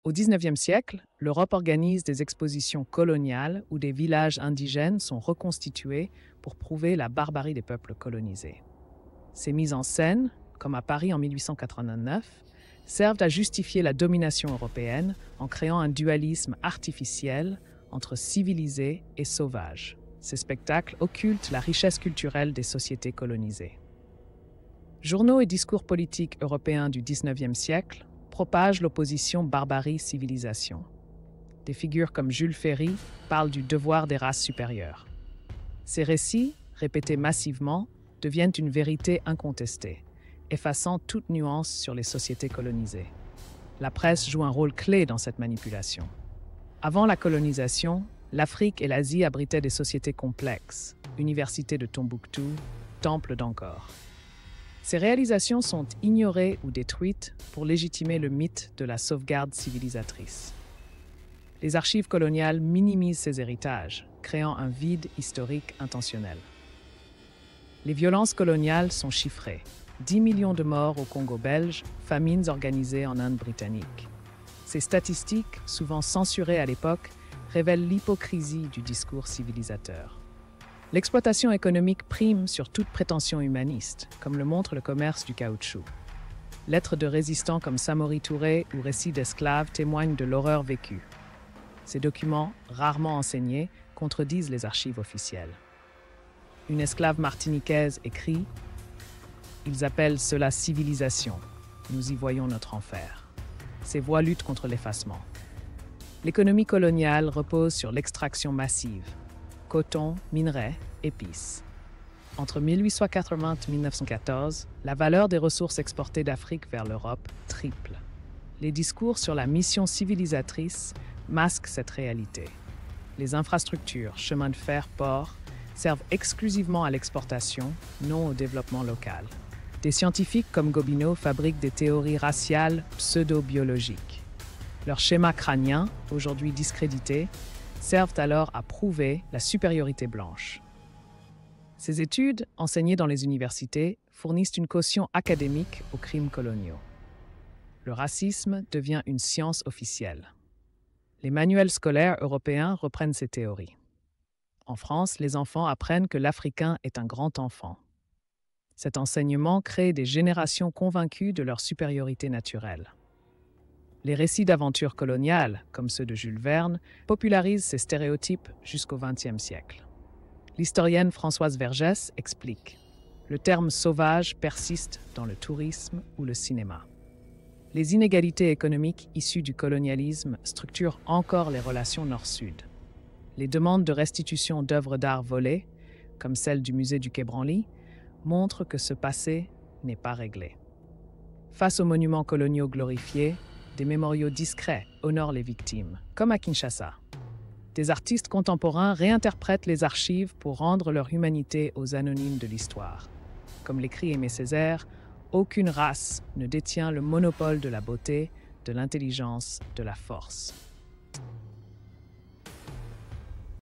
Au XIXe siècle, l'Europe organise des expositions coloniales où des villages indigènes sont reconstitués pour prouver la barbarie des peuples colonisés. Ces mises en scène, comme à Paris en 1889, servent à justifier la domination européenne en créant un dualisme artificiel entre civilisés et sauvages. Ces spectacles occultent la richesse culturelle des sociétés colonisées. Journaux et discours politiques européens du XIXe siècle propagent l'opposition barbarie-civilisation. Des figures comme Jules Ferry parlent du devoir des races supérieures. Ces récits, répétés massivement, deviennent une vérité incontestée, effaçant toute nuance sur les sociétés colonisées. La presse joue un rôle clé dans cette manipulation. Avant la colonisation, l'Afrique et l'Asie abritaient des sociétés complexes, universités de Tombouctou, temples d'Angkor. Ces réalisations sont ignorées ou détruites pour légitimer le mythe de la sauvegarde civilisatrice. Les archives coloniales minimisent ces héritages, créant un vide historique intentionnel. Les violences coloniales sont chiffrées. 10 millions de morts au Congo belge, famines organisées en Inde britannique. Ces statistiques, souvent censurées à l'époque, révèlent l'hypocrisie du discours civilisateur. L'exploitation économique prime sur toute prétention humaniste, comme le montre le commerce du caoutchouc. Lettres de résistants comme Samori Touré ou récits d'esclaves témoignent de l'horreur vécue. Ces documents, rarement enseignés, contredisent les archives officielles. Une esclave martiniquaise écrit « Ils appellent cela civilisation. Nous y voyons notre enfer. » Ces voix luttent contre l'effacement. L'économie coloniale repose sur l'extraction massive. Coton, minerais, épices. Entre 1880 et 1914, la valeur des ressources exportées d'Afrique vers l'Europe triple. Les discours sur la mission civilisatrice masquent cette réalité. Les infrastructures, chemins de fer, ports, servent exclusivement à l'exportation, non au développement local. Des scientifiques comme Gobineau fabriquent des théories raciales pseudo-biologiques. Leurs schémas crâniens, aujourd'hui discrédités, servent alors à prouver la supériorité blanche. Ces études, enseignées dans les universités, fournissent une caution académique aux crimes coloniaux. Le racisme devient une science officielle. Les manuels scolaires européens reprennent ces théories. En France, les enfants apprennent que l'Africain est un grand enfant. Cet enseignement crée des générations convaincues de leur supériorité naturelle. Les récits d'aventures coloniales, comme ceux de Jules Verne, popularisent ces stéréotypes jusqu'au XXe siècle. L'historienne Françoise Vergès explique « Le terme sauvage persiste dans le tourisme ou le cinéma. Les inégalités économiques issues du colonialisme structurent encore les relations nord-sud. Les demandes de restitution d'œuvres d'art volées, comme celle du musée du Quai Branly, montrent que ce passé n'est pas réglé. Face aux monuments coloniaux glorifiés, des mémoriaux discrets honorent les victimes, comme à Kinshasa. Des artistes contemporains réinterprètent les archives pour rendre leur humanité aux anonymes de l'histoire. Comme l'écrit Aimé Césaire, aucune race ne détient le monopole de la beauté, de l'intelligence, de la force.